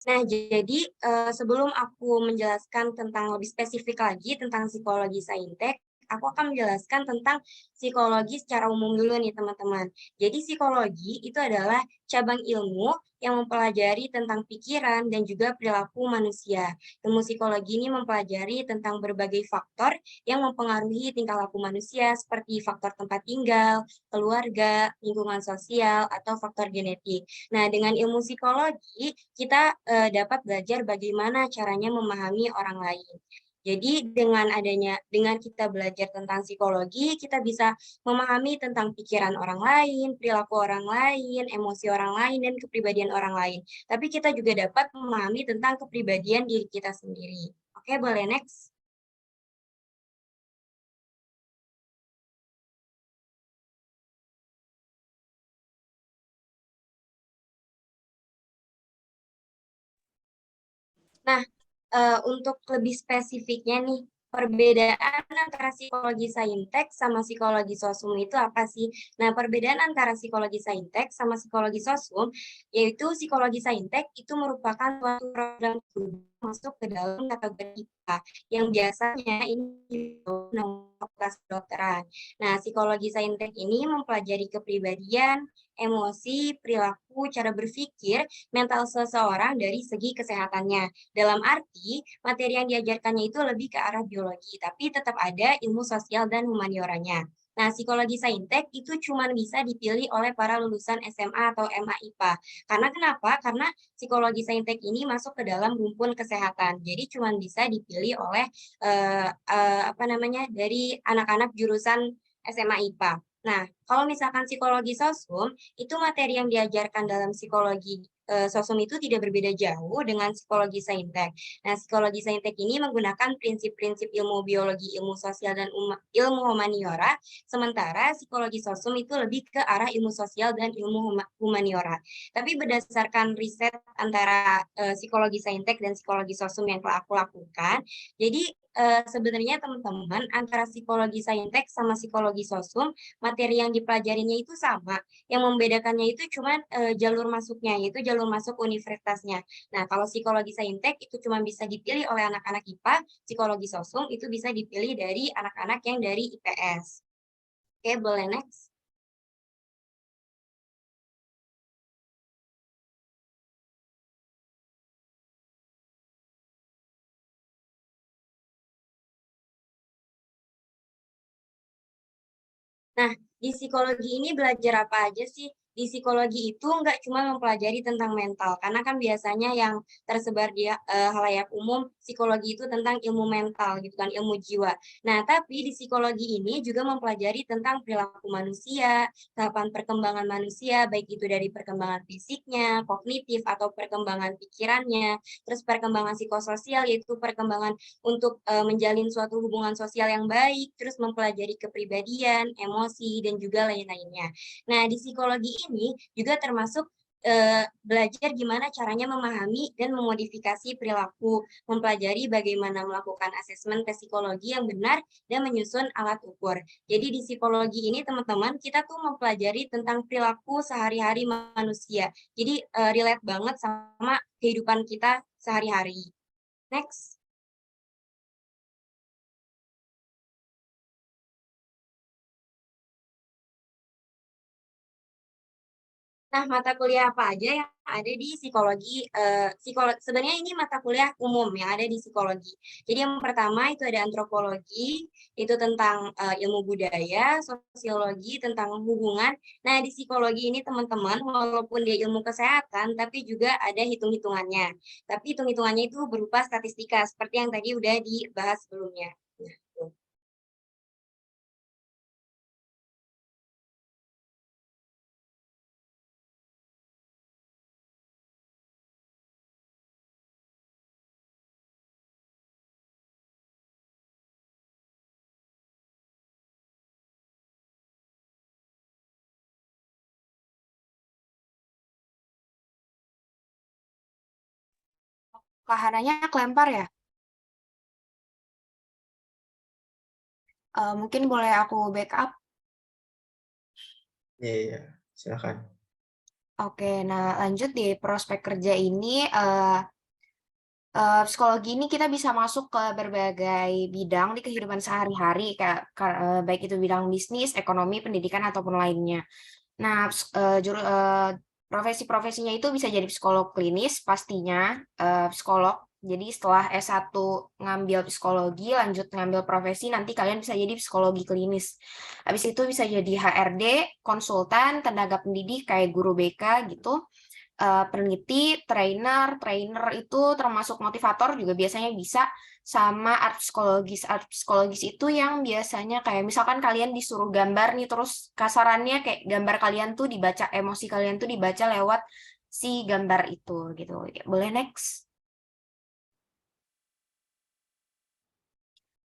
Nah, jadi sebelum aku menjelaskan tentang lebih spesifik lagi tentang psikologi saintek, aku akan menjelaskan tentang psikologi secara umum dulu nih teman-teman. Jadi psikologi itu adalah cabang ilmu yang mempelajari tentang pikiran dan juga perilaku manusia. Ilmu psikologi ini mempelajari tentang berbagai faktor yang mempengaruhi tingkah laku manusia seperti faktor tempat tinggal, keluarga, lingkungan sosial, atau faktor genetik. Nah, dengan ilmu psikologi, kita dapat belajar bagaimana caranya memahami orang lain. Jadi dengan kita belajar tentang psikologi, kita bisa memahami tentang pikiran orang lain, perilaku orang lain, emosi orang lain, dan kepribadian orang lain. Tapi kita juga dapat memahami tentang kepribadian diri kita sendiri. Oke, boleh next? Nah, untuk lebih spesifiknya nih, perbedaan antara psikologi saintek sama psikologi sosum itu apa sih? Nah, perbedaan antara psikologi saintek sama psikologi sosum, yaitu psikologi saintek itu merupakan suatu program studi masuk ke dalam kategori IPA, yang biasanya ini fakultas kedokteran. Nah, psikologi saintek ini mempelajari kepribadian, emosi, perilaku, cara berpikir, mental seseorang dari segi kesehatannya. Dalam arti, materi yang diajarkannya itu lebih ke arah biologi, tapi tetap ada ilmu sosial dan humanioranya. Nah, psikologi saintek itu cuma bisa dipilih oleh para lulusan SMA atau MA IPA. Karena kenapa? Karena psikologi saintek ini masuk ke dalam rumpun kesehatan. Jadi cuma bisa dipilih oleh apa namanya dari anak-anak jurusan SMA IPA. Nah, kalau misalkan psikologi sosum, itu materi yang diajarkan dalam psikologi sosum itu tidak berbeda jauh dengan psikologi saintek. Nah, psikologi saintek ini menggunakan prinsip-prinsip ilmu biologi, ilmu sosial, dan ilmu humaniora, sementara psikologi sosum itu lebih ke arah ilmu sosial dan ilmu humaniora. Tapi berdasarkan riset antara psikologi saintek dan psikologi sosum yang telah aku lakukan, jadi sebenarnya teman-teman antara psikologi saintek sama psikologi sosum, materi yang dipelajarinya itu sama, yang membedakannya itu cuma jalur masuknya, yaitu jalur masuk universitasnya. Nah, kalau psikologi saintek itu cuma bisa dipilih oleh anak-anak IPA, psikologi sosum itu bisa dipilih dari anak-anak yang dari IPS. Oke, boleh next? Nah, di psikologi ini belajar apa aja sih? Di psikologi itu nggak cuma mempelajari tentang mental, karena kan biasanya yang tersebar di halayak umum, psikologi itu tentang ilmu mental gitu kan, ilmu jiwa. Nah, tapi di psikologi ini juga mempelajari tentang perilaku manusia, tahapan perkembangan manusia, baik itu dari perkembangan fisiknya, kognitif, atau perkembangan pikirannya, terus perkembangan psikososial, yaitu perkembangan untuk menjalin suatu hubungan sosial yang baik, terus mempelajari kepribadian, emosi, dan juga lain-lainnya. Nah, di psikologi ini juga termasuk belajar gimana caranya memahami dan memodifikasi perilaku, mempelajari bagaimana melakukan asesmen psikologi yang benar dan menyusun alat ukur. Jadi di psikologi ini teman-teman kita tuh mempelajari tentang perilaku sehari-hari manusia. Jadi relate banget sama kehidupan kita sehari-hari. Next. Nah, mata kuliah apa aja yang ada di psikologi, sebenarnya ini mata kuliah umum yang ada di psikologi. Jadi yang pertama itu ada antropologi, itu tentang ilmu budaya, sosiologi, tentang hubungan. Nah, di psikologi ini teman-teman, walaupun dia ilmu kesehatan, tapi juga ada hitung-hitungannya. Tapi hitung-hitungannya itu berupa statistika, seperti yang tadi udah dibahas sebelumnya. Nah, tuh. Kahananya kelempar ya? Mungkin boleh aku backup. Iya, iya, silakan. Oke, nah lanjut di prospek kerja ini, psikologi ini kita bisa masuk ke berbagai bidang di kehidupan sehari-hari, kayak baik itu bidang bisnis, ekonomi, pendidikan ataupun lainnya. Nah, profesi-profesinya itu bisa jadi psikolog klinis pastinya, psikolog. Jadi setelah S1 ngambil psikologi, lanjut ngambil profesi, nanti kalian bisa jadi psikologi klinis. Habis itu bisa jadi HRD, konsultan, tenaga pendidik kayak guru BK gitu, peneliti, trainer itu termasuk motivator juga biasanya bisa, sama art psikologis. Art psikologis itu yang biasanya kayak misalkan kalian disuruh gambar nih, terus kasarannya kayak gambar kalian tuh dibaca, emosi kalian tuh dibaca lewat si gambar itu gitu. Ya, boleh next.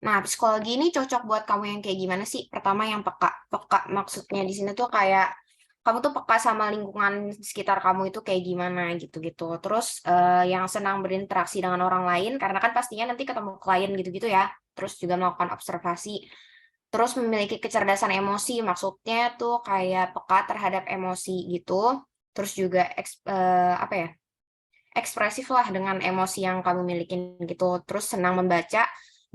Nah, psikologi ini cocok buat kamu yang kayak gimana sih? Pertama yang peka. Peka maksudnya di sini tuh kayak kamu tuh peka sama lingkungan sekitar kamu itu kayak gimana gitu-gitu. Terus yang senang berinteraksi dengan orang lain karena kan pastinya nanti ketemu klien gitu-gitu ya. Terus juga melakukan observasi. Terus memiliki kecerdasan emosi, maksudnya tuh kayak peka terhadap emosi gitu. Terus juga apa ya? Ekspresif lah dengan emosi yang kamu milikin gitu. Terus senang membaca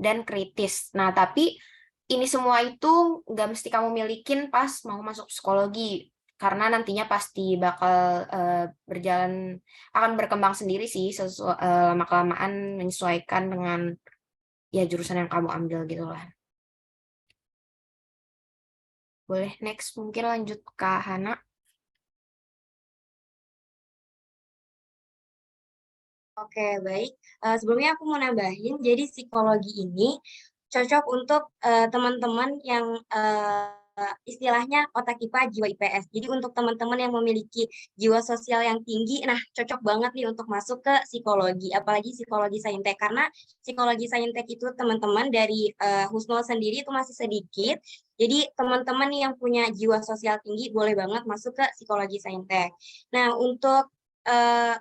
dan kritis. Nah, tapi ini semua itu nggak mesti kamu milikin pas mau masuk psikologi. Karena nantinya pasti bakal berjalan, akan berkembang sendiri sih lama-kelamaan menyesuaikan dengan ya jurusan yang kamu ambil gitu lah. Boleh next, mungkin lanjut ke Hana. Oke, baik. Sebelumnya aku mau nambahin, jadi psikologi ini cocok untuk teman-teman yang istilahnya otak IPA, jiwa IPS. Jadi untuk teman-teman yang memiliki jiwa sosial yang tinggi, nah cocok banget nih untuk masuk ke psikologi, apalagi psikologi saintek. Karena psikologi saintek itu teman-teman dari Husnul sendiri itu masih sedikit. Jadi teman-teman yang punya jiwa sosial tinggi boleh banget masuk ke psikologi saintek. Nah, untuk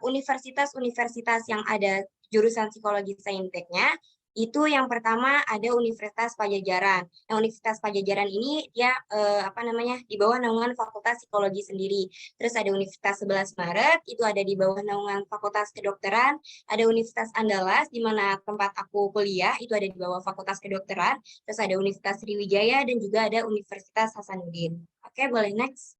universitas-universitas yang ada jurusan psikologi sainteknya, itu yang pertama ada Universitas Pajajaran. Nah, Universitas Pajajaran ini dia apa namanya di bawah naungan Fakultas Psikologi sendiri. Terus ada Universitas 11 Maret, itu ada di bawah naungan Fakultas Kedokteran. Ada Universitas Andalas, di mana tempat aku kuliah, itu ada di bawah Fakultas Kedokteran. Terus ada Universitas Sriwijaya dan juga ada Universitas Hasanuddin. Oke, boleh next.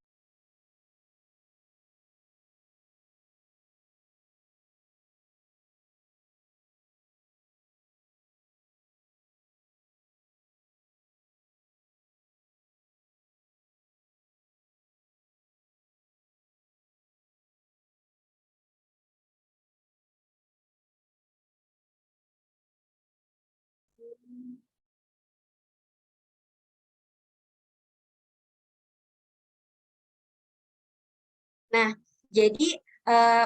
Nah, jadi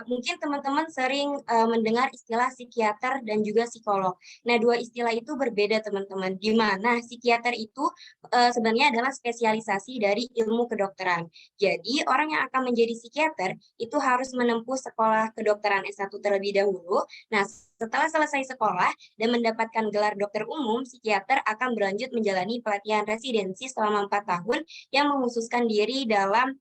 mungkin teman-teman sering mendengar istilah psikiater dan juga psikolog. Nah, dua istilah itu berbeda, teman-teman. Di mana psikiater itu sebenarnya adalah spesialisasi dari ilmu kedokteran. Jadi, orang yang akan menjadi psikiater itu harus menempuh sekolah kedokteran S1 terlebih dahulu. Nah, setelah selesai sekolah dan mendapatkan gelar dokter umum, psikiater akan berlanjut menjalani pelatihan residensi selama 4 tahun yang mengkhususkan diri dalam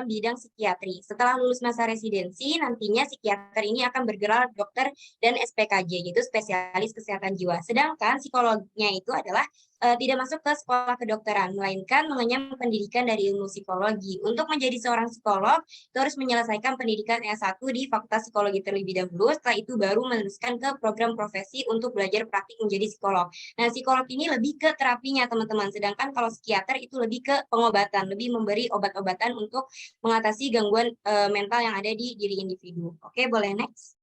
bidang psikiatri. Setelah lulus masa residensi, nantinya psikiater ini akan bergelar dokter dan SPKJ, yaitu spesialis kesehatan jiwa. Sedangkan psikolognya itu adalah tidak masuk ke sekolah kedokteran, melainkan mengenyam pendidikan dari ilmu psikologi. Untuk menjadi seorang psikolog, itu harus menyelesaikan pendidikan S1 di Fakultas Psikologi terlebih dahulu, setelah itu baru meneruskan ke program profesi untuk belajar praktik menjadi psikolog. Nah, psikolog ini lebih ke terapinya, teman-teman. Sedangkan kalau psikiater itu lebih ke pengobatan, lebih memberi obat-obatan untuk mengatasi gangguan mental yang ada di diri individu. Oke, boleh next.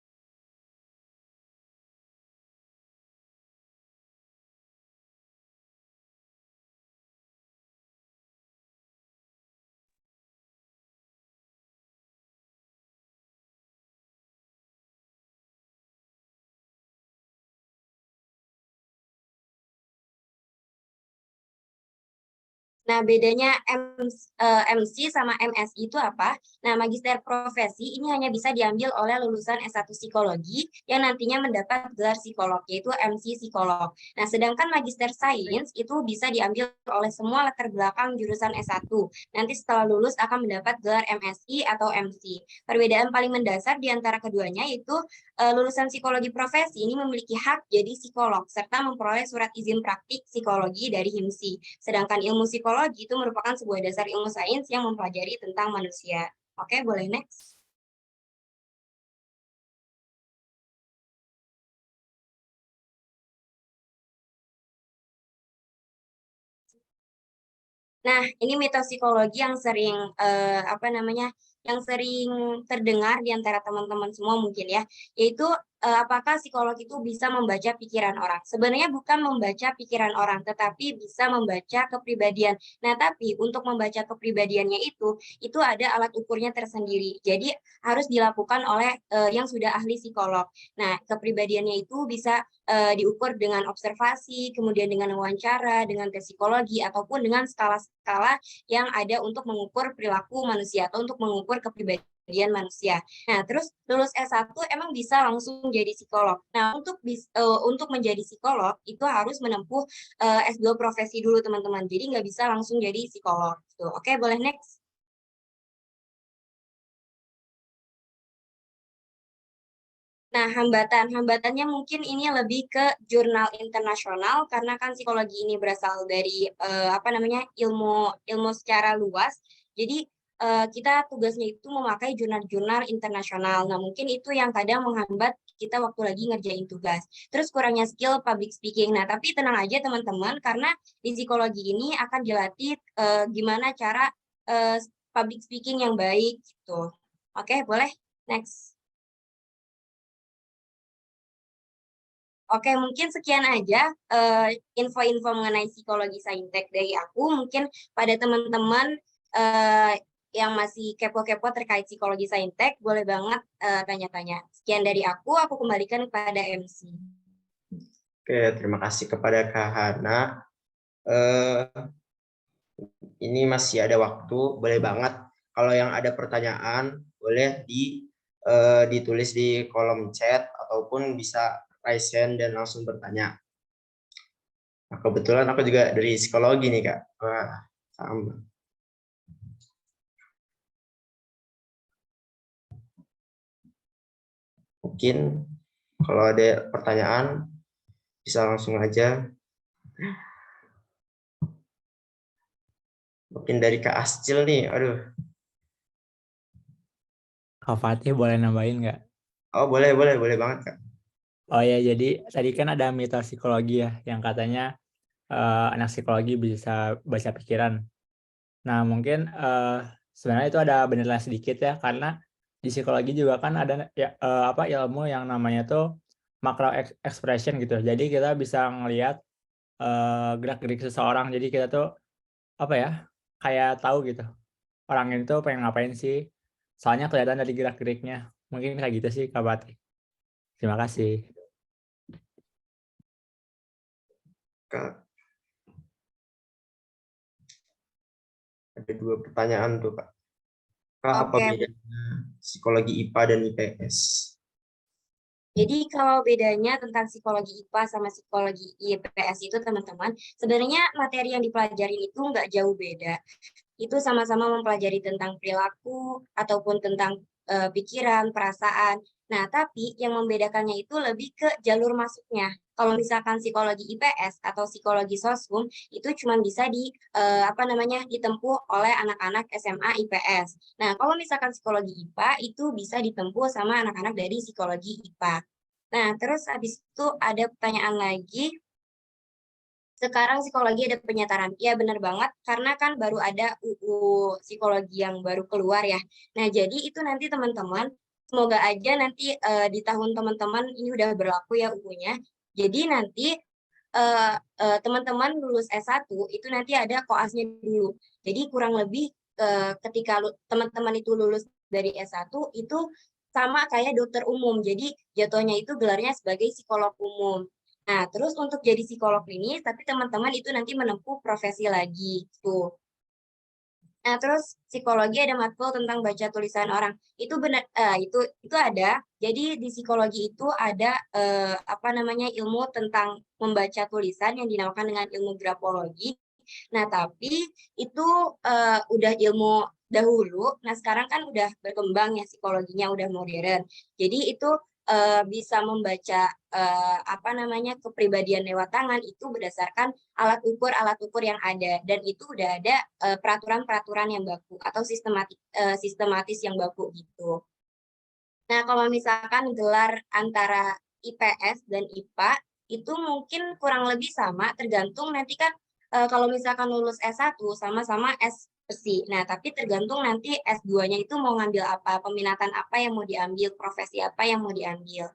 Nah, bedanya MC sama MSI itu apa? Nah, magister profesi ini hanya bisa diambil oleh lulusan S1 psikologi yang nantinya mendapat gelar psikolog, yaitu MC psikolog. Nah, sedangkan magister sains itu bisa diambil oleh semua latar belakang jurusan S1. Nanti setelah lulus akan mendapat gelar MSI atau MC. Perbedaan paling mendasar di antara keduanya yaitu lulusan psikologi profesi ini memiliki hak jadi psikolog serta memperoleh surat izin praktik psikologi dari HIMSI. Sedangkan ilmu psikologi itu merupakan sebuah dasar ilmu sains yang mempelajari tentang manusia. Oke, boleh next. Nah, ini mitos psikologi yang sering yang sering terdengar di antara teman-teman semua mungkin ya, yaitu apakah psikolog itu bisa membaca pikiran orang? Sebenarnya bukan membaca pikiran orang, tetapi bisa membaca kepribadian. Nah, tapi untuk membaca kepribadiannya itu ada alat ukurnya tersendiri. Jadi harus dilakukan oleh yang sudah ahli psikolog. Nah, kepribadiannya itu bisa diukur dengan observasi, kemudian dengan wawancara, dengan tes psikologi, ataupun dengan skala-skala yang ada untuk mengukur perilaku manusia atau untuk mengukur kepribadian manusia. Nah, terus lulus S1 emang bisa langsung jadi psikolog. Nah, untuk menjadi psikolog itu harus menempuh S2 profesi dulu, teman-teman. Jadi nggak bisa langsung jadi psikolog. Tuh, oke, boleh next. Nah, hambatannya mungkin ini lebih ke jurnal internasional karena kan psikologi ini berasal dari ilmu ilmu secara luas. Jadi kita tugasnya itu memakai jurnal-jurnal internasional. Nah, mungkin itu yang kadang menghambat kita waktu lagi ngerjain tugas. Terus kurangnya skill public speaking. Nah, tapi tenang aja teman-teman karena di psikologi ini akan dilatih gimana cara public speaking yang baik gitu. Oke, boleh next. Oke, mungkin sekian aja info-info mengenai psikologi saintek dari aku. Mungkin pada teman-teman yang masih kepo-kepo terkait psikologi saintek, boleh banget tanya-tanya. Sekian dari aku kembalikan kepada MC. Oke, terima kasih kepada Kak Hana. Ini masih ada waktu, boleh banget. Kalau yang ada pertanyaan, boleh ditulis di kolom chat ataupun bisa raise hand dan langsung bertanya. Nah, kebetulan aku juga dari psikologi nih, Kak. Wah, sama. Mungkin kalau ada pertanyaan, bisa langsung aja. Mungkin dari Kak Ascil nih, aduh. Kak Fatih boleh nambahin nggak? Oh, boleh banget, Kak. Oh ya, jadi tadi kan ada mitos psikologi ya, yang katanya anak psikologi bisa baca pikiran. Nah, mungkin sebenarnya itu ada benernya sedikit ya, karena di psikologi juga kan ada ya, ilmu yang namanya tuh macro expression gitu. Jadi kita bisa ngelihat gerak-gerik seseorang. Jadi kita tuh kayak tahu gitu orang itu pengen ngapain sih. Soalnya kelihatan dari gerak-geriknya. Mungkin kayak gitu sih, Kak Fatih. Terima kasih. Kak. Ada 2 pertanyaan tuh, Kak. Kak, apa Oke. bedanya psikologi IPA dan IPS? Jadi kalau bedanya tentang psikologi IPA sama psikologi IPS itu teman-teman, sebenarnya materi yang dipelajari itu nggak jauh beda. Itu sama-sama mempelajari tentang perilaku ataupun tentang pikiran, perasaan. Nah, tapi yang membedakannya itu lebih ke jalur masuknya. Kalau misalkan psikologi IPS atau psikologi sosum itu cuma bisa ditempuh oleh anak-anak SMA IPS. Nah, kalau misalkan psikologi IPA itu bisa ditempuh sama anak-anak dari psikologi IPA. Nah, terus habis itu ada pertanyaan lagi, sekarang psikologi ada penyetaraan. Iya benar banget, karena kan baru ada UU psikologi yang baru keluar ya. Nah, jadi itu nanti teman-teman, semoga aja nanti di tahun teman-teman ini udah berlaku ya UU-nya. Jadi nanti teman-teman lulus S1 itu nanti ada koasnya dulu. Jadi kurang lebih ketika teman-teman itu lulus dari S1 itu sama kayak dokter umum. Jadi jatuhnya itu gelarnya sebagai psikolog umum. Nah, terus untuk jadi psikolog klinis, tapi teman-teman itu nanti menempuh profesi lagi, tuh. Nah, terus psikologi ada matkul tentang baca tulisan orang. Itu benar, itu ada. Jadi di psikologi itu ada apa namanya ilmu tentang membaca tulisan yang dinamakan dengan ilmu grafologi. Nah, tapi itu udah ilmu dahulu. Nah, sekarang kan udah berkembang ya psikologinya udah modern. Jadi itu bisa membaca apa namanya kepribadian lewat tangan itu berdasarkan alat ukur yang ada, dan itu udah ada peraturan-peraturan yang baku atau sistematis yang baku gitu. Nah, kalau misalkan gelar antara IPS dan IPA itu mungkin kurang lebih sama, tergantung nanti kan kalau misalkan lulus S1 sama-sama S besi. Nah, tapi tergantung nanti S2-nya itu mau ngambil apa, peminatan apa yang mau diambil, profesi apa yang mau diambil.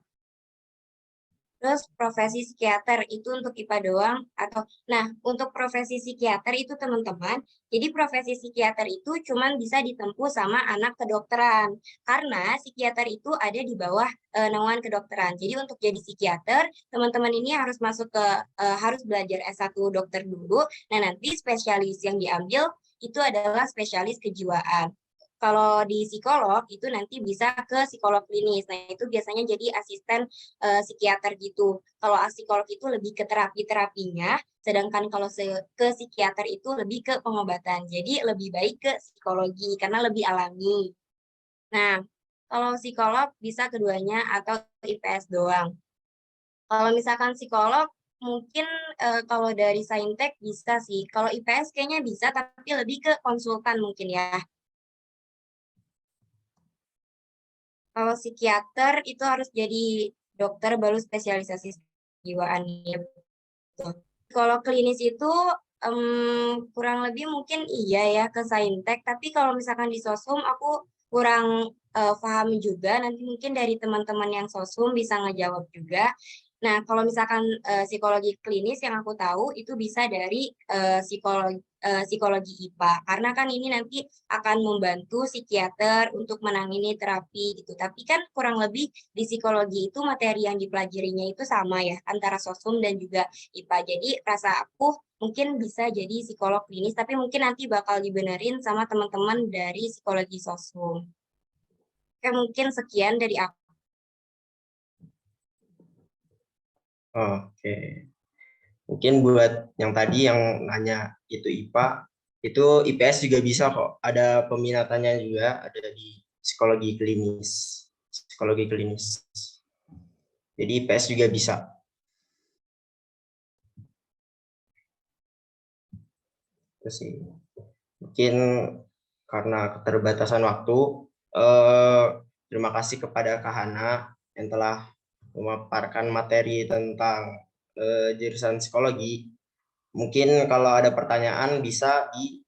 Terus profesi psikiater itu untuk IPA doang atau nah untuk profesi psikiater itu teman-teman, jadi profesi psikiater itu cuman bisa ditempuh sama anak kedokteran karena psikiater itu ada di bawah naungan kedokteran. Jadi untuk jadi psikiater teman-teman ini harus masuk ke harus belajar S1 dokter dulu. Nah nanti spesialis yang diambil itu adalah spesialis kejiwaan. Kalau di psikolog itu nanti bisa ke psikolog klinis. Nah, itu biasanya jadi asisten psikiater gitu. Kalau psikolog itu lebih ke terapi-terapinya, sedangkan kalau ke psikiater itu lebih ke pengobatan. Jadi lebih baik ke psikologi karena lebih alami. Nah, kalau psikolog bisa keduanya atau IPS doang. Kalau misalkan psikolog mungkin kalau dari Saintek bisa sih. Kalau IPS kayaknya bisa tapi lebih ke konsultan mungkin ya. Kalau psikiater itu harus jadi dokter baru spesialisasi kejiwaan. Ya, betul. Kalau klinis itu kurang lebih mungkin iya ya ke Saintek, tapi kalau misalkan di Sosum aku kurang paham juga, nanti mungkin dari teman-teman yang Sosum bisa ngejawab juga. Nah, kalau misalkan psikologi klinis yang aku tahu itu bisa dari psikologi IPA, karena kan ini nanti akan membantu psikiater untuk menangani terapi gitu. Tapi kan kurang lebih di psikologi itu materi yang dipelajarinya itu sama ya antara Sosum dan juga IPA. Jadi rasa aku mungkin bisa jadi psikolog klinis, tapi mungkin nanti bakal dibenerin sama teman-teman dari psikologi Sosum. Oke, mungkin sekian dari aku. Oke. Mungkin buat yang tadi yang nanya itu IPA, itu IPS juga bisa kok. Ada peminatannya juga, ada di psikologi klinis. Psikologi klinis. Jadi IPS juga bisa. Itu sih. Mungkin karena keterbatasan waktu, terima kasih kepada Kak Hana yang telah memaparkan materi tentang jurusan psikologi. Mungkin kalau ada pertanyaan bisa di